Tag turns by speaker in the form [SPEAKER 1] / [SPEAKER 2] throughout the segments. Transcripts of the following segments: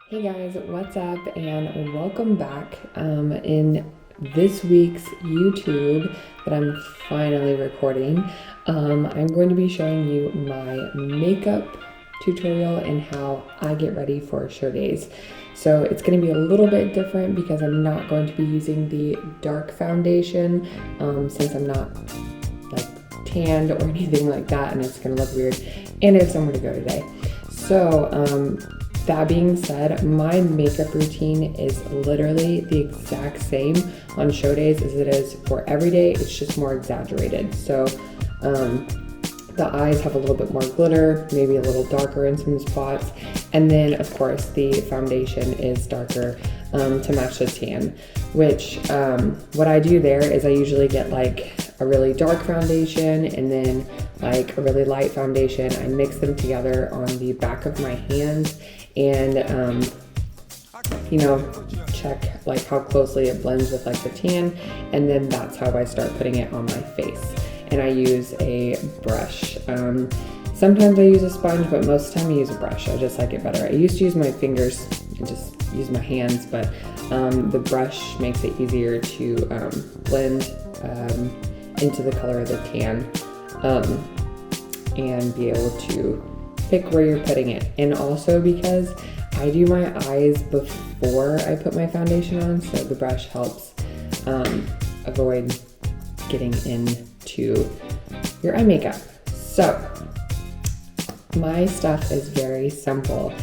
[SPEAKER 1] Hey guys, what's up and welcome back in this week's YouTube that I'm finally recording. I'm going to be showing you my makeup tutorial and how I get ready for show days. So it's going to be a little bit different because I'm not going to be using the dark foundation since I'm not like tanned or anything like that, and it's going to look weird and I have somewhere to go today. So that being said, my makeup routine is literally the exact same on show days as it is for every day. It's just more exaggerated. So the eyes have a little bit more glitter, maybe a little darker in some spots. And then of course the foundation is darker to match the tan, which what I do there is I usually get like a really dark foundation and then like a really light foundation. I mix them together on the back of my hand and check like how closely it blends with like the tan, and then that's how I start putting it on my face. And I use a brush. Sometimes I use a sponge, but most of the time I use a brush. I just like it better. I used to use my fingers and just use my hands, but the brush makes it easier to blend into the color of the tan and be able to pick where you're putting it. And also because I do my eyes before I put my foundation on, so the brush helps avoid getting into your eye makeup. So my stuff is very simple.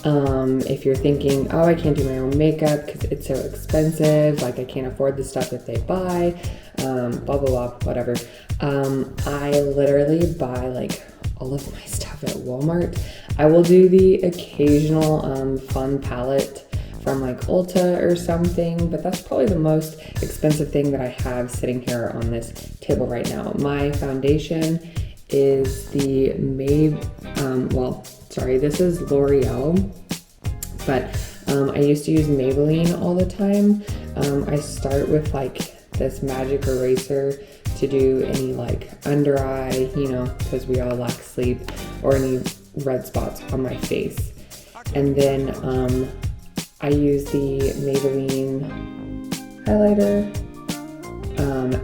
[SPEAKER 1] If you're thinking, oh, I can't do my own makeup because it's so expensive, like I can't afford the stuff that they buy, blah, blah, blah, whatever. I literally buy like all of my stuff at Walmart. I will do the occasional fun palette from like Ulta or something, but that's probably the most expensive thing that I have sitting here on this table right now. My foundation is the this is L'Oreal, but I used to use Maybelline all the time. I start with like this magic eraser to do any like under eye, because we all lack sleep, or any red spots on my face. And then I use the Maybelline highlighter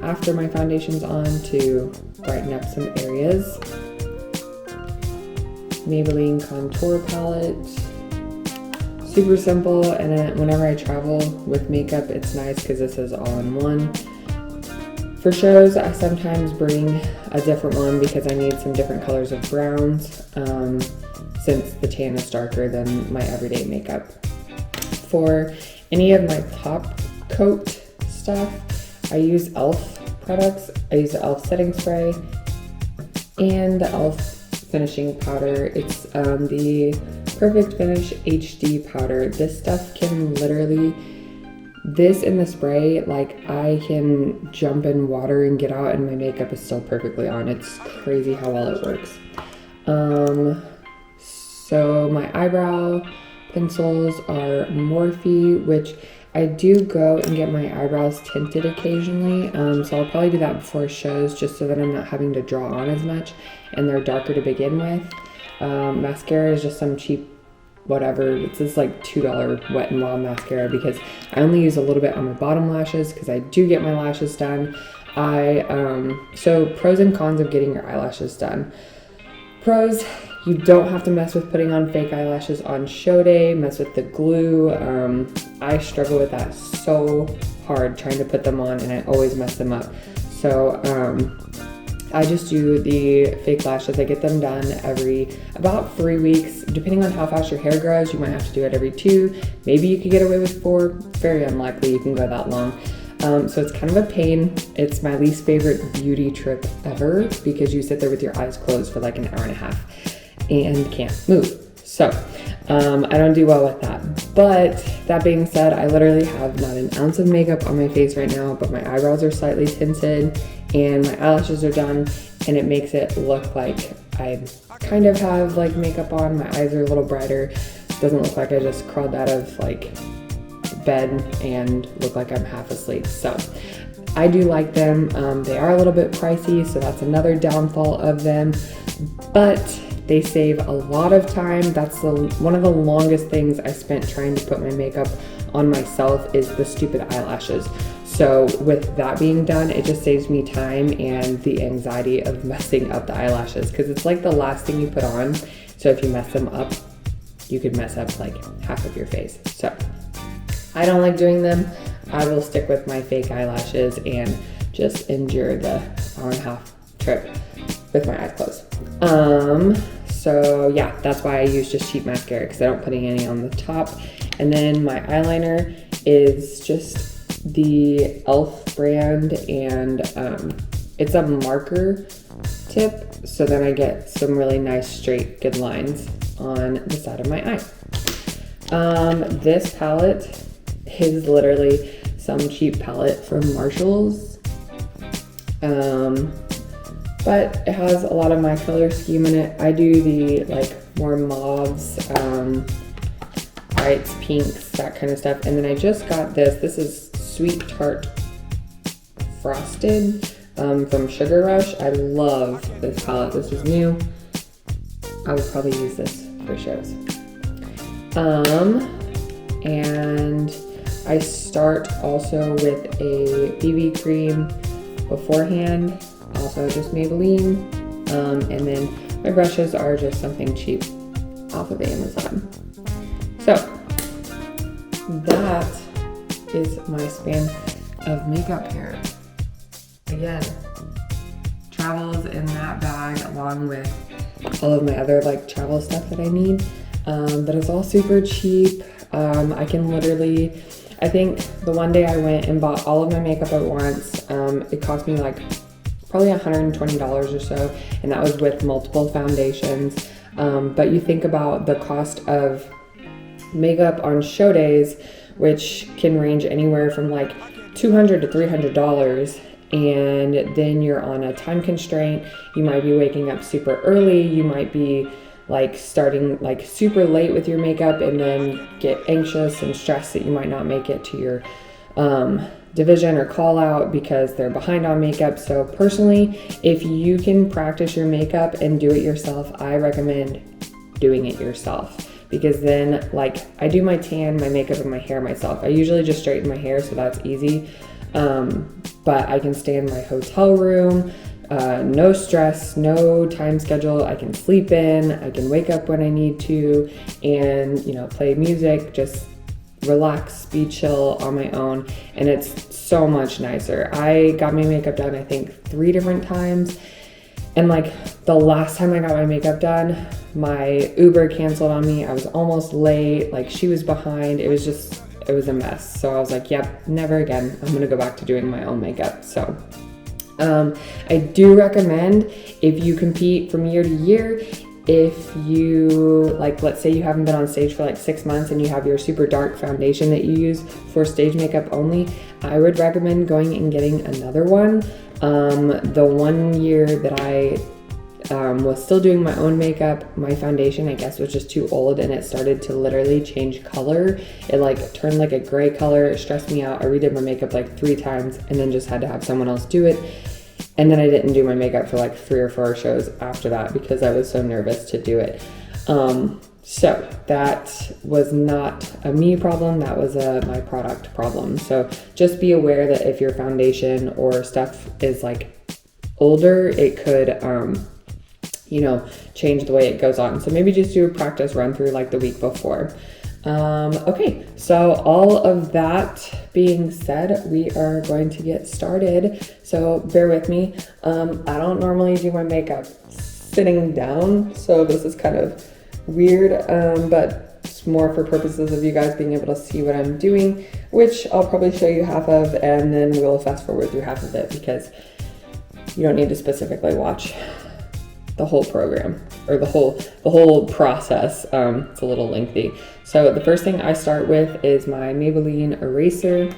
[SPEAKER 1] after my foundation's on to brighten up some areas. Maybelline contour palette, super simple, and then whenever I travel with makeup, it's nice because this is all in one. For shows, I sometimes bring a different one because I need some different colors of browns, since the tan is darker than my everyday makeup. For any of my top coat stuff, I use e.l.f. products. I use the e.l.f. setting spray and the e.l.f. finishing powder. It's the Perfect Finish HD powder. This stuff can literally, this in the spray, like I can jump in water and get out and my makeup is still perfectly on. It's crazy how well it works. So my eyebrow pencils are Morphe, which I do go and get my eyebrows tinted occasionally. So I'll probably do that before shows just so that I'm not having to draw on as much and they're darker to begin with. Mascara is just some cheap whatever. It's this like $2 Wet n Wild mascara because I only use a little bit on my bottom lashes because I do get my lashes done. So pros and cons of getting your eyelashes done. Pros, you don't have to mess with putting on fake eyelashes on show day, mess with the glue. I struggle with that so hard trying to put them on and I always mess them up. So I just do the fake lashes. I get them done every about 3 weeks. Depending on how fast your hair grows, you might have to do it every 2. Maybe you could get away with 4. Very unlikely you can go that long. So it's kind of a pain. It's my least favorite beauty trip ever because you sit there with your eyes closed for like an hour and a half and can't move. So I don't do well with that. But that being said, I literally have not an ounce of makeup on my face right now, but my eyebrows are slightly tinted and my eyelashes are done, and it makes it look like I kind of have like makeup on. My eyes are a little brighter. It doesn't look like I just crawled out of like bed and look like I'm half asleep. So I do like them. They are a little bit pricey, so that's another downfall of them. But They save a lot of time. That's one of the longest things I spent trying to put my makeup on myself is the stupid eyelashes. So with that being done, it just saves me time and the anxiety of messing up the eyelashes, because it's like the last thing you put on. So if you mess them up, you could mess up like half of your face. So I don't like doing them. I will stick with my fake eyelashes and just endure the hour and a half trip with my eyes closed. So yeah, that's why I use just cheap mascara, because I don't put any on the top. And then my eyeliner is just the e.l.f. brand, and it's a marker tip, so then I get some really nice straight good lines on the side of my eye. This palette is literally some cheap palette from Marshall's, but it has a lot of my color scheme in it. I do the like more mauves, brights, pinks, that kind of stuff. And then I just got this. This is Sweet Tart Frosted from Sugar Rush. I love this palette. This is new. I would probably use this for shows. And I start also with a BB cream beforehand, also just Maybelline, and then my brushes are just something cheap off of Amazon. So that is my span of makeup here. Again, travels in that bag along with all of my other like travel stuff that I need, but it's all super cheap. I can literally, I think the one day I went and bought all of my makeup at once, it cost me like probably $120 or so, and that was with multiple foundations. But you think about the cost of makeup on show days, which can range anywhere from like $200 to $300, and then you're on a time constraint. You might be waking up super early, you might be like starting like super late with your makeup, and then get anxious and stressed that you might not make it to your division or call out because they're behind on makeup. So personally, if you can practice your makeup and do it yourself, I recommend doing it yourself, because then like I do my tan, my makeup, and my hair myself. I usually just straighten my hair, so that's easy. But I can stay in my hotel room, no stress, no time schedule. I can sleep in, I can wake up when I need to, and you know, play music, just relax, be chill on my own, and it's so much nicer. I got my makeup done I think 3 different times, and like the last time I got my makeup done, my Uber canceled on me. I was almost late, like she was behind. It was a mess. So I was like, yep, never again. I'm gonna go back to doing my own makeup. So I do recommend, if you compete from year to year, if you like, let's say you haven't been on stage for like 6 months and you have your super dark foundation that you use for stage makeup only, I would recommend going and getting another one. The one year that I was still doing my own makeup, my foundation I guess was just too old, and it started to literally change color. It like turned like a gray color. It stressed me out. I redid my makeup like 3 times and then just had to have someone else do it. And then I didn't do my makeup for like 3 or 4 shows after that because I was so nervous to do it. So that was not a me problem, that was my product problem. So just be aware that if your foundation or stuff is like older, it could, you know, change the way it goes on. So maybe just do a practice run through like the week before. Okay, so all of that being said, we are going to get started. So bear with me. I don't normally do my makeup sitting down, so this is kind of weird, but it's more for purposes of you guys being able to see what I'm doing, which I'll probably show you half of, and then we'll fast forward through half of it because you don't need to specifically watch the whole program or the whole process. It's a little lengthy. So the first thing I start with is my Maybelline eraser.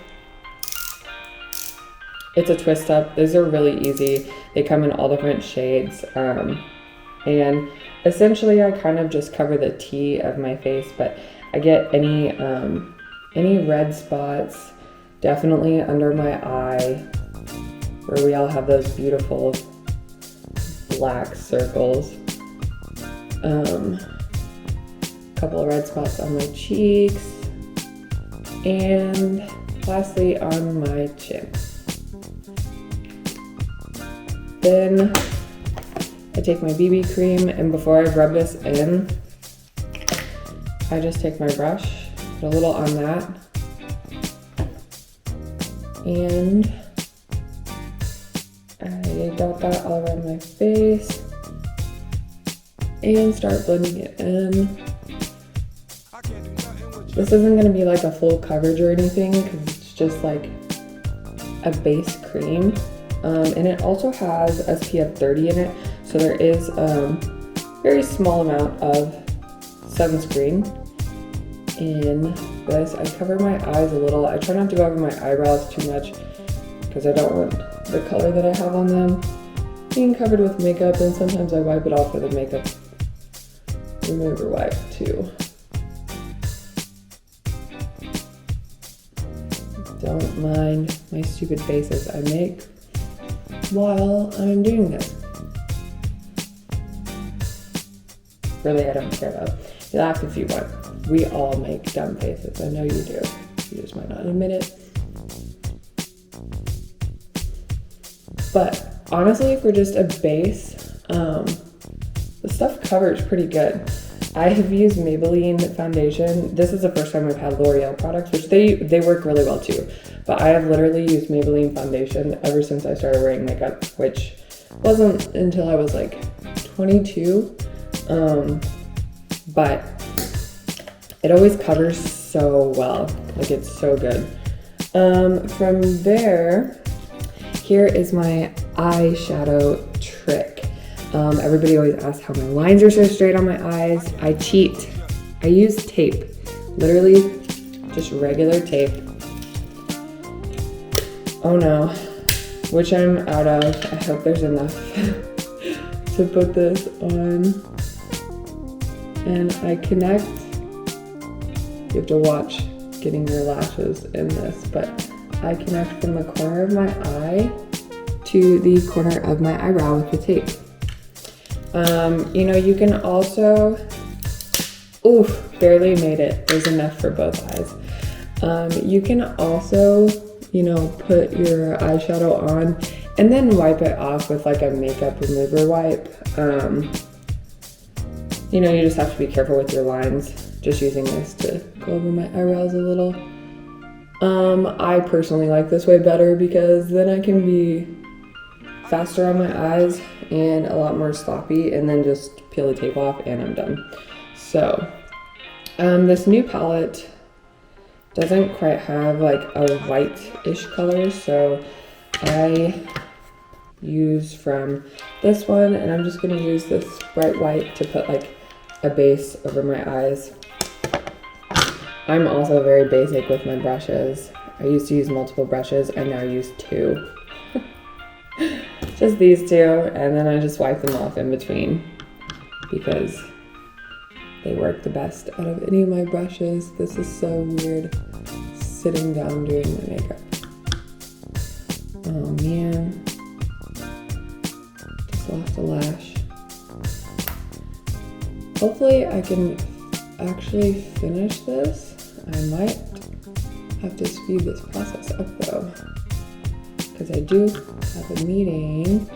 [SPEAKER 1] It's a twist up. These are really easy. They come in all different shades, and essentially I kind of just cover the T of my face, but I get any red spots definitely under my eye where we all have those beautiful black circles. couple of red spots on my cheeks, and lastly on my chin. Then I take my BB cream, and before I rub this in, I just take my brush, put a little on that, and I dot that all around my face and start blending it in. This isn't going to be like a full coverage or anything because it's just like a base cream. And it also has SPF 30 in it, so there is a very small amount of sunscreen in this. I cover my eyes a little. I try not to go over my eyebrows too much because I don't want the color that I have on them being covered with makeup, and sometimes I wipe it off with a makeup remover wipe too. Don't mind my stupid faces I make while I'm doing this. Really, I don't care though. You laugh if you want. We all make dumb faces. I know you do. You just might not admit it. But honestly, for just a base, the stuff covers pretty good. I have used Maybelline foundation. This is the first time I've had L'Oreal products, which they work really well too. But I have literally used Maybelline foundation ever since I started wearing makeup, which wasn't until I was like 22. But it always covers so well. Like, it's so good. From there, here is my eyeshadow trick. Everybody always asks how my lines are so straight on my eyes. I cheat. I use tape. Literally just regular tape. Oh no, which I'm out of. I hope there's enough to put this on. And I connect. You have to watch getting your lashes in this, but I connect from the corner of my eye to the corner of my eyebrow with the tape. You know, you can also, oof, barely made it. There's enough for both eyes. You can also, you know, put your eyeshadow on and then wipe it off with like a makeup remover wipe. You know, you just have to be careful with your lines. Just using this to go over my eyebrows a little. I personally like this way better because then I can be faster on my eyes and a lot more sloppy, and then just peel the tape off and I'm done. So this new palette doesn't quite have like a white-ish color, so I use from this one, and I'm just gonna use this bright white to put like a base over my eyes. I'm also very basic with my brushes. I used to use multiple brushes, I now use two. Just these two, and then I just wipe them off in between because they work the best out of any of my brushes. This is so weird, sitting down doing my makeup. Oh man, just lost a lash. Hopefully I can actually finish this. I might have to speed this process up though, because I do have a meeting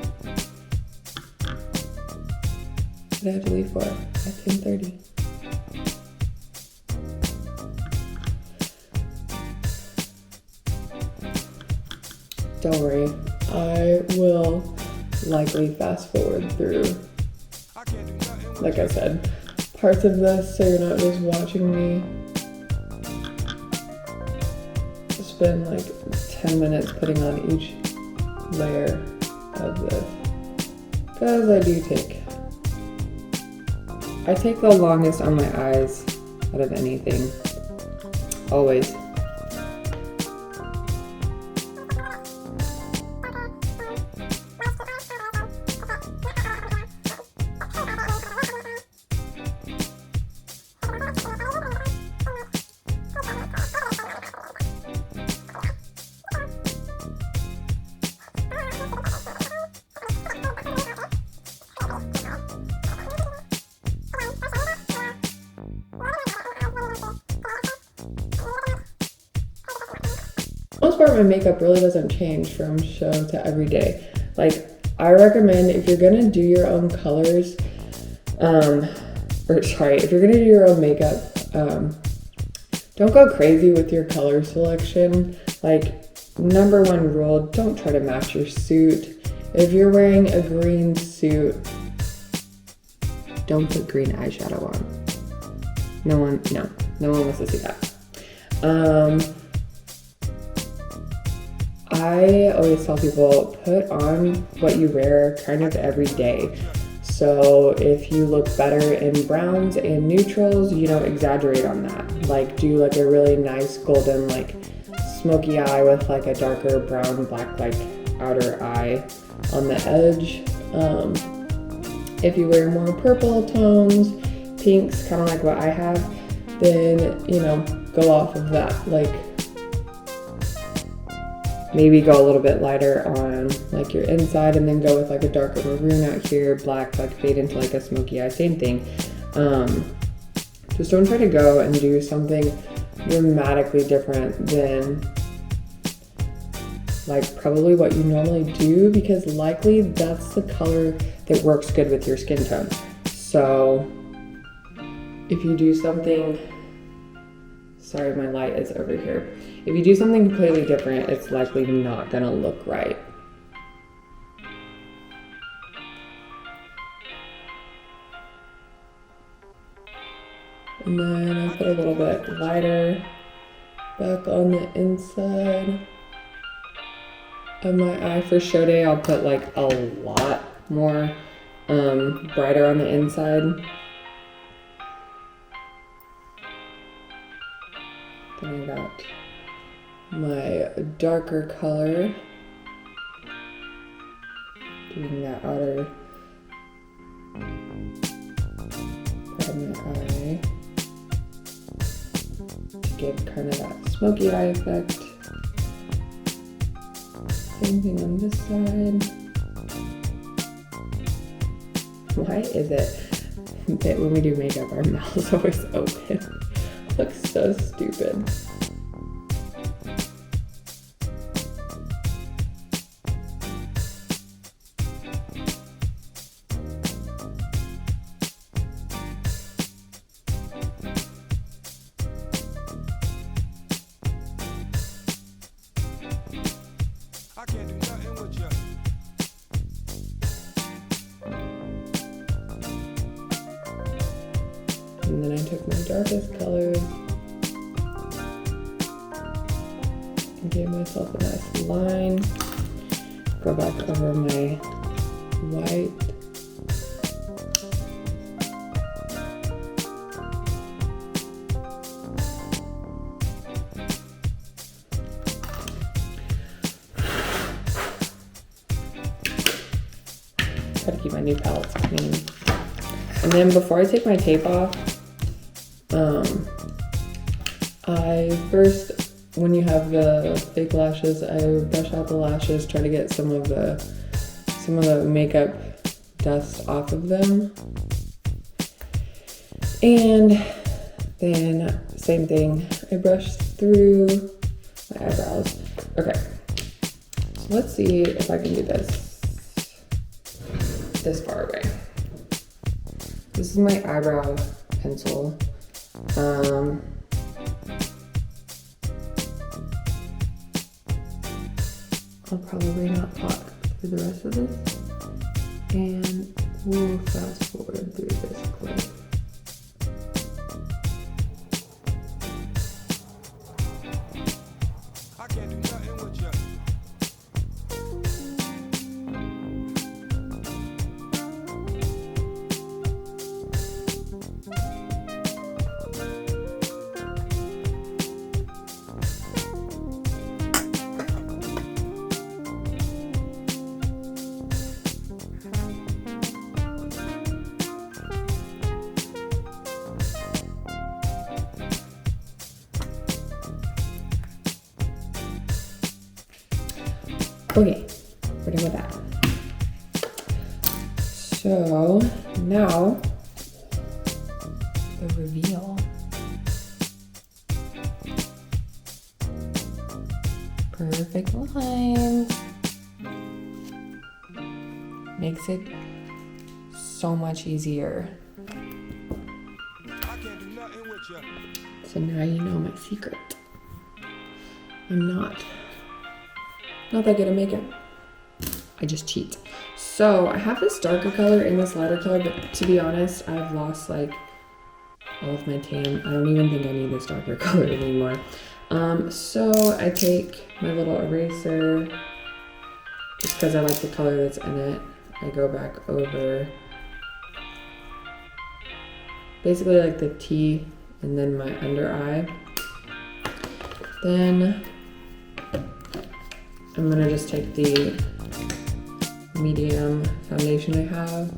[SPEAKER 1] that I have to leave for at 10:30. Don't worry, I will likely fast forward through, like I said, parts of this so you're not just watching me spend like 10 minutes putting on each layer of this, because I take the longest on my eyes out of anything, always. most part, my makeup really doesn't change from show to everyday. Like, I recommend if you're gonna do your own colors, if you're gonna do your own makeup, don't go crazy with your color selection. Like, number one rule, don't try to match your suit. If you're wearing a green suit, don't put green eyeshadow on. No one wants to see that. I always tell people, put on what you wear kind of every day. So if you look better in browns and neutrals, exaggerate on that. Like, do like a really nice golden, like smoky eye with like a darker brown, black, like outer eye on the edge. If you wear more purple tones, pinks, kind of like what I have, then, go off of that. Like, maybe go a little bit lighter on like your inside and then go with like a darker maroon out here, black, like fade into like a smoky eye, same thing. Just don't try to go and do something dramatically different than like probably what you normally do, because likely that's the color that works good with your skin tone. So if you do something, sorry, my light is over here. If you do something completely different, it's likely not gonna look right. And then I put a little bit lighter back on the inside of my eye. For show day, I'll put like a lot more brighter on the inside. Then I got my darker color, doing that outer part of my eye to give kind of that smoky eye effect. Same thing on this side. Why is it that when we do makeup, our mouth is always open? It looks so stupid. And then I took my darkest colors and gave myself a nice line. Go back over my white. Try to keep my new palettes clean. And then before I take my tape off, I first, when you have the fake lashes, I brush out the lashes, try to get some of the makeup dust off of them. And then same thing, I brush through my eyebrows. Okay, so let's see if I can do this far away. This is my eyebrow pencil. I'll probably not talk through the rest of this, and we'll fast forward through this clip. I can't do nothing with you. Okay, we're done with that. So now the reveal. perfect lines. Makes it so much easier. So now you know my secret. I'm not that good at makeup. I just cheat. So I have this darker color and this lighter color, but to be honest, I've lost like all of my tan. I don't even think I need this darker color anymore. So I take my little eraser, just because I like the color that's in it. I go back over basically like the T and then my under eye. Then I'm gonna just take the medium foundation I have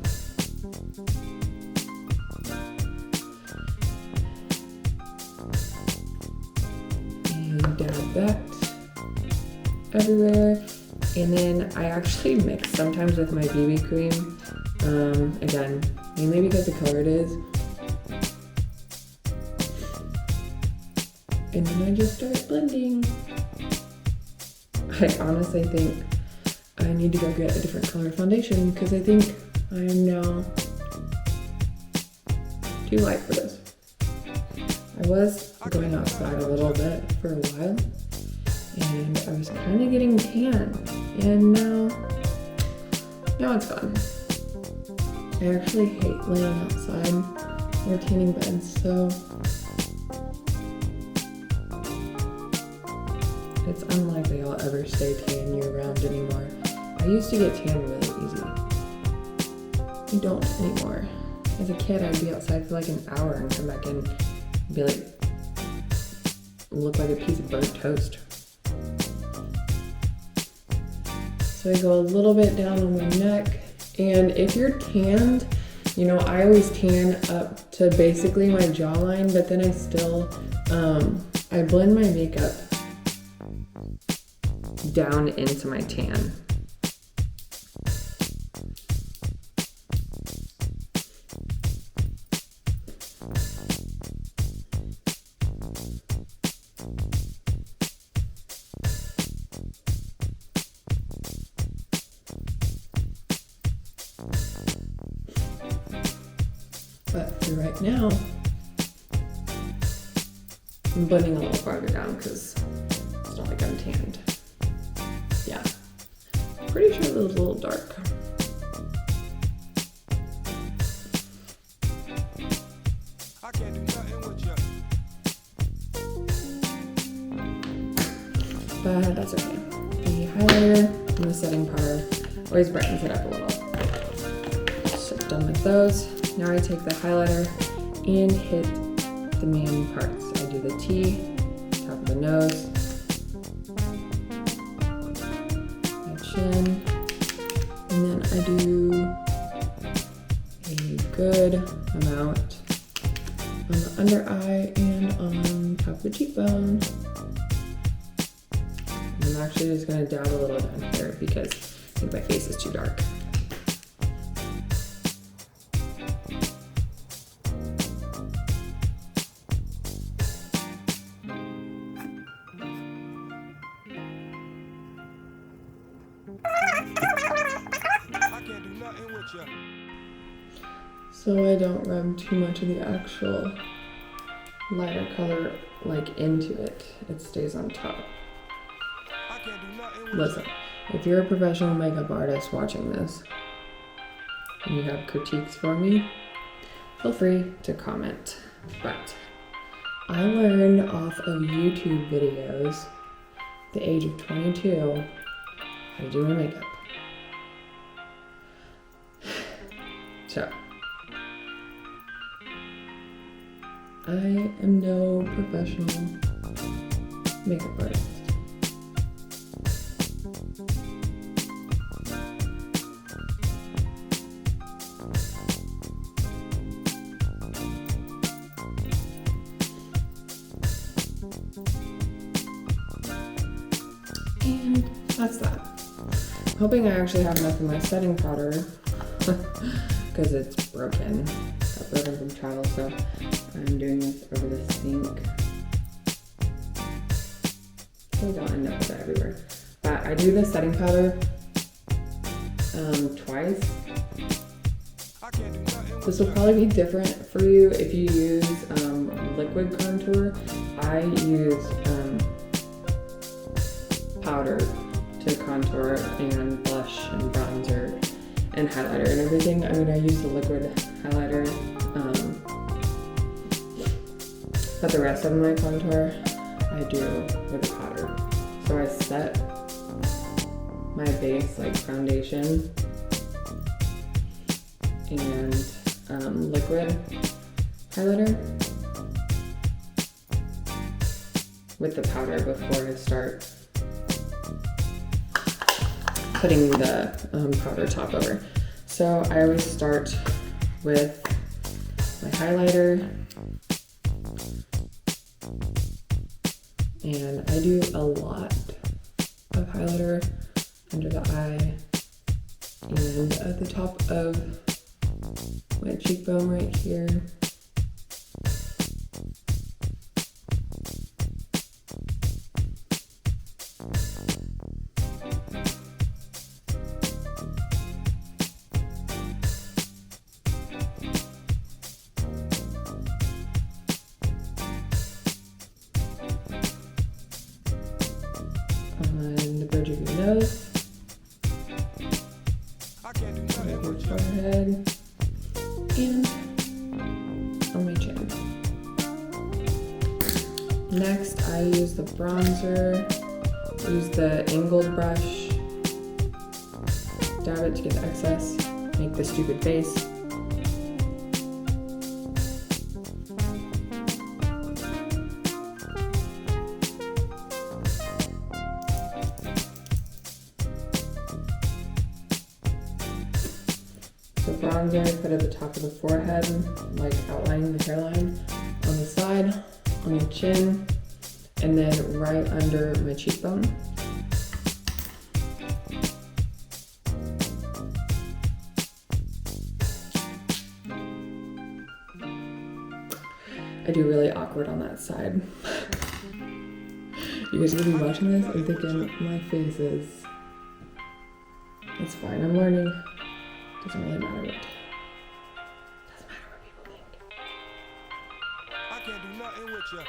[SPEAKER 1] and dab that everywhere. And then I actually mix sometimes with my BB cream. Again, mainly because of the color it is. And then I just start blending. I honestly think I need to go get a different color foundation because I think I am now too light for this. I was going outside a little bit for a while and I was kind of getting tan, and now it's gone. I actually hate laying outside or tanning beds, so it's unlikely I'll ever stay tan year round anymore. I used to get tan really easy. I don't anymore. As a kid, I'd be outside for like an hour and come back in and be like, look like a piece of burnt toast. So I go a little bit down on my neck, and if you're tanned, you know, I always tan up to basically my jawline, but then I still, I blend my makeup down into my tan. But for right now, I'm blending a little farther down because it's not like I'm tanned. Yeah, pretty sure it was a little dark. I can't do nothing with you. But that's okay. The highlighter and the setting powder always brightens it up a little. So done with those. Now I take the highlighter and hit the main parts. I do the T, top of the nose, my chin, and then I do a good amount on the under eye and on top of the cheekbone. And I'm actually just gonna dab a little down here because I think my face is too dark. So I don't rub too much of the actual lighter color like into it. It stays on top. Listen, if you're a professional makeup artist watching this and you have critiques for me, feel free to comment. But I learned off of YouTube videos at the age of 22 how to do my makeup. So, I am no professional makeup artist. And that's that. I'm hoping I actually have enough in my setting powder because it's broken. Got broken from travel, so I'm doing this over the sink. hopefully don't end up with it everywhere. But I do the setting powder twice. This will probably be different for you if you use liquid contour. I use powder to contour and blush and bronzer and highlighter and everything. I mean, I use the liquid highlighter, but the rest of my contour I do with a powder. So I set my base like foundation and liquid highlighter with the powder before I start putting the powder top over. So I always start with my highlighter, and I do a lot of highlighter under the eye and at the top of my cheekbone right here. On the bridge of your nose, on your forehead, and on my chin. Next, I use the bronzer. Use the angled brush, dab it to get the excess, make the stupid face. So bronzer I put at the top of the forehead, like outlining the hairline, on the side, on the chin, and then right under my cheekbone. I do really awkward on that side. You guys are gonna be watching this and thinking my face is... It's fine, I'm learning. Doesn't really matter what. Doesn't matter what people think.
[SPEAKER 2] I can't do nothing with you.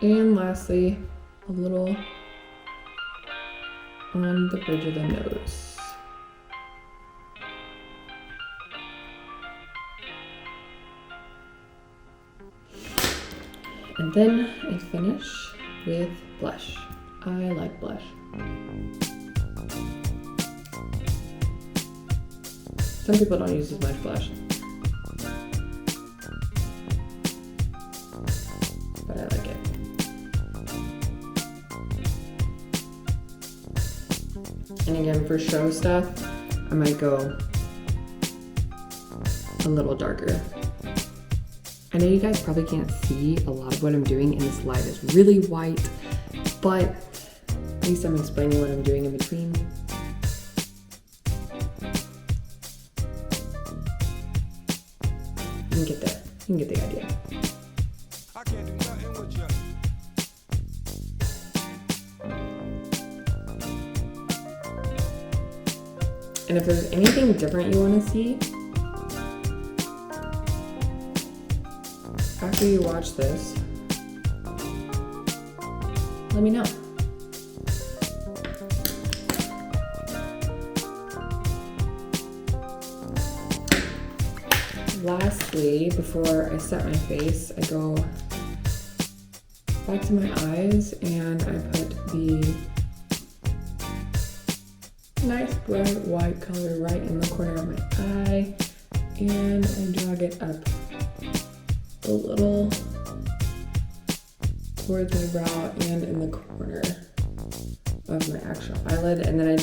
[SPEAKER 1] And lastly, a little on the bridge of the nose. And then I finish with blush. I like blush. Some people don't use as much blush, but I like it. And again, for show stuff, I might go a little darker. I know you guys probably can't see a lot of what I'm doing, and this light is really white, but at least I'm explaining what I'm doing in between. You can get there. You can get the idea.
[SPEAKER 2] I can't do nothing with you.
[SPEAKER 1] And if there's anything different you want to see, after you watch this, let me know. Lastly, before I set my face, I go back to my eyes and I put the nice bright white color right in the corner of my eye, and I drag it up a little towards my brow and in the corner of my actual eyelid, and then I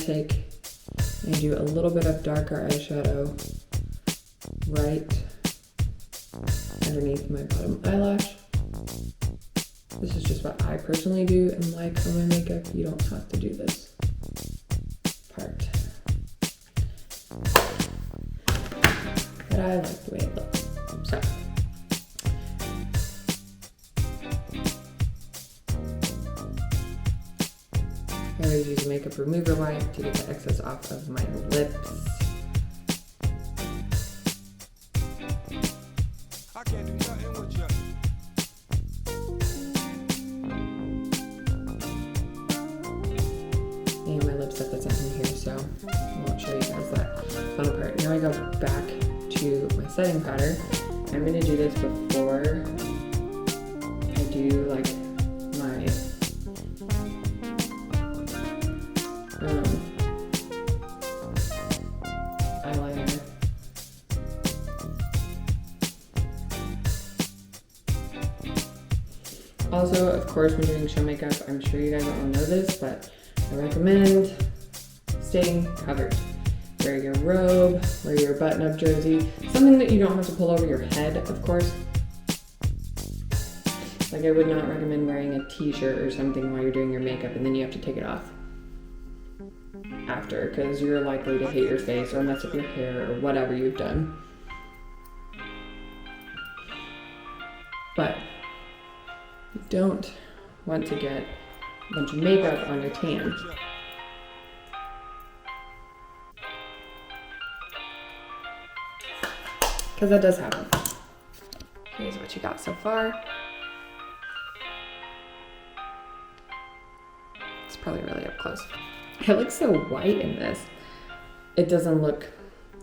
[SPEAKER 1] do a little bit of darker eyeshadow right underneath my bottom eyelash. This is just what I personally do and like on my makeup. You don't have to do this part, but I like the way it looks. So always use a makeup remover wipe to get the excess off of my lips.
[SPEAKER 2] I can't do nothing with you.
[SPEAKER 1] And my lipstick that's in here, so I won't show you guys that fun part. Now I go back to my setting powder. I'm gonna do this before I do like my eyeliner. Also, of course, when doing show makeup, I'm sure you guys all know this, but I recommend staying covered. Wear your robe, wear your button-up jersey, something that you don't have to pull over your head, of course. Like, I would not recommend wearing a t-shirt or something while you're doing your makeup and then you have to take it off after, because you're likely to hit your face or mess up your hair or whatever you've done. But you don't want to get a bunch of makeup on your tan. Because that does happen. Here's what you got so far. It's probably really up close. It looks so white in this. It doesn't look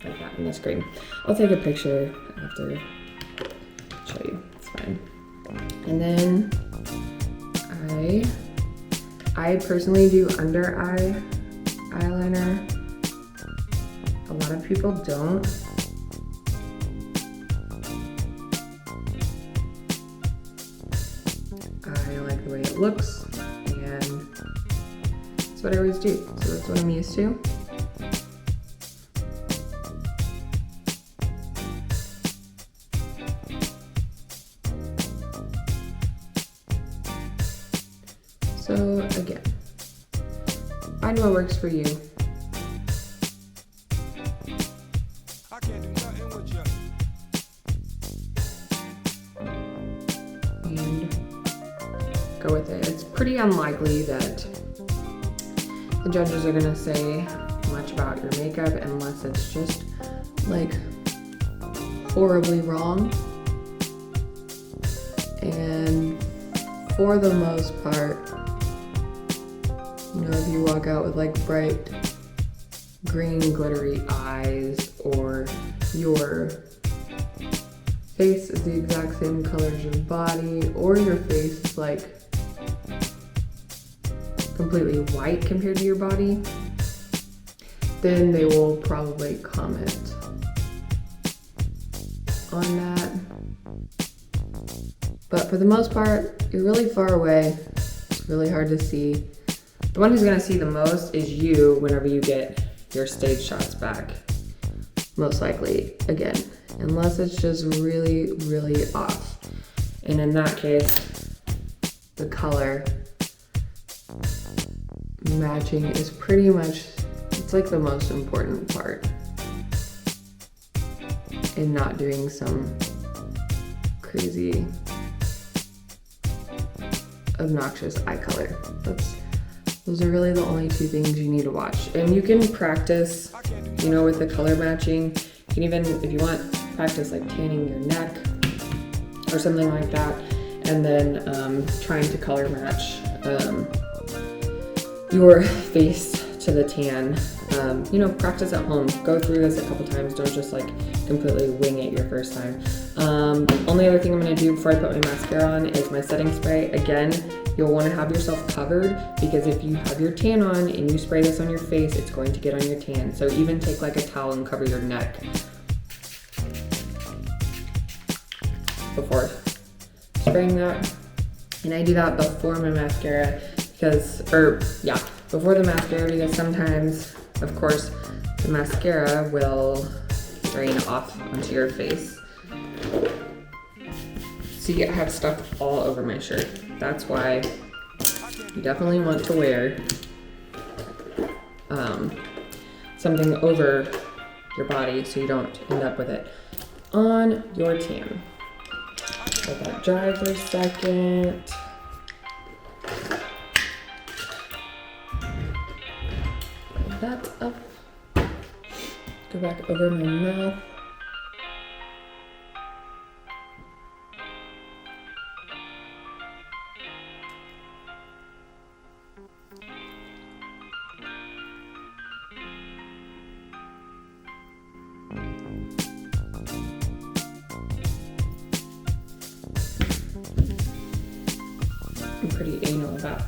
[SPEAKER 1] like that in the screen. I'll take a picture after, show you, it's fine. And then I personally do under eye eyeliner. A lot of people don't. I like the way it looks, and that's what I always do. So that's what I'm used to. So again, find what works for you.
[SPEAKER 2] I can't do nothing with you.
[SPEAKER 1] And go with it. It's pretty unlikely that the judges are gonna say much about your makeup unless it's just like horribly wrong. And for the most part, you know, if you walk out with like bright green glittery eyes, or your face is the exact same color as your body, or your face is like completely white compared to your body, then they will probably comment on that. But for the most part, you're really far away. It's really hard to see. The one who's gonna see the most is you whenever you get your stage shots back. Most likely, again, unless it's just really, really off. And in that case, the color matching is pretty much, it's like the most important part in not doing some crazy obnoxious eye color. Those are really the only two things you need to watch. And you can practice, you know, with the color matching. You can even, if you want, practice like tanning your neck or something like that, and then trying to color match your face to the tan. You know, practice at home. Go through this a couple times. Don't just like completely wing it your first time. Only other thing I'm gonna do before I put my mascara on is my setting spray. Again, you'll wanna have yourself covered, because if you have your tan on and you spray this on your face, it's going to get on your tan. So even take like a towel and cover your neck before spraying that. And I do that before my mascara before the mascara, because sometimes, of course, the mascara will drain off onto your face. See, I have stuff all over my shirt. That's why you definitely want to wear something over your body so you don't end up with it on your tan. Let that dry for a second. that up. Go back over my mouth. I'm pretty anal about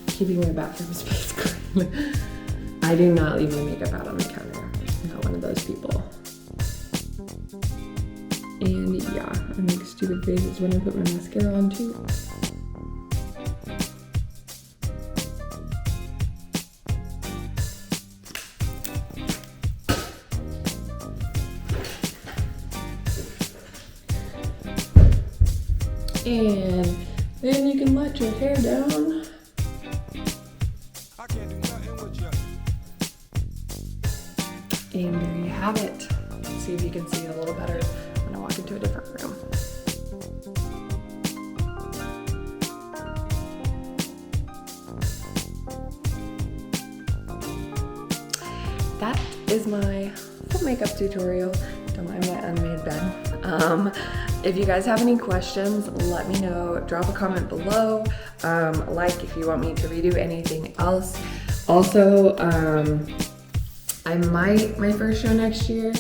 [SPEAKER 1] keeping my bathroom space clean. I do not leave my makeup out on the counter. I'm not one of those people. And yeah, I make stupid faces when I put my mascara on too. And then you can let your hair down.
[SPEAKER 2] I can't do nothing with you.
[SPEAKER 1] And there you have it. Let's see if you can see it a little better when I walk into a different room. That is my full makeup tutorial. Don't mind my unmade bed. If you guys have any questions, let me know. Drop a comment below. Like if you want me to redo anything else. Also, I might, my first show next year,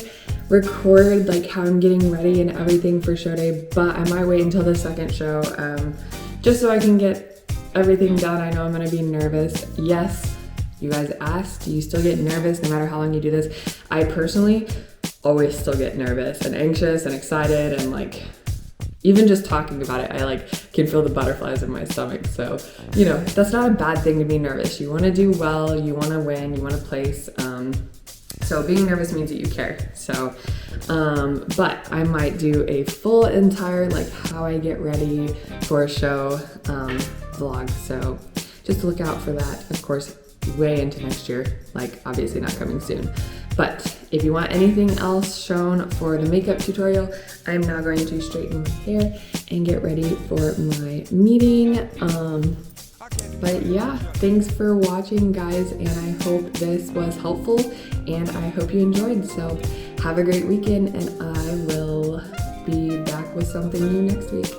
[SPEAKER 1] record like how I'm getting ready and everything for show day, but I might wait until the second show, just so I can get everything done. I know I'm gonna be nervous. Yes, you guys asked, do you still get nervous no matter how long you do this? I personally always still get nervous and anxious and excited, and like, even just talking about it, I like can feel the butterflies in my stomach. So, you know, that's not a bad thing to be nervous. You wanna do well, you wanna win, you wanna place. So being nervous means that you care. So, but I might do a full entire, like how I get ready for a show vlog. So just look out for that, of course, way into next year, like obviously not coming soon. But if you want anything else shown for the makeup tutorial, I'm now going to straighten my hair and get ready for my meeting. But yeah, thanks for watching, guys, and I hope this was helpful and I hope you enjoyed. So have a great weekend, and I will be back with something new next week.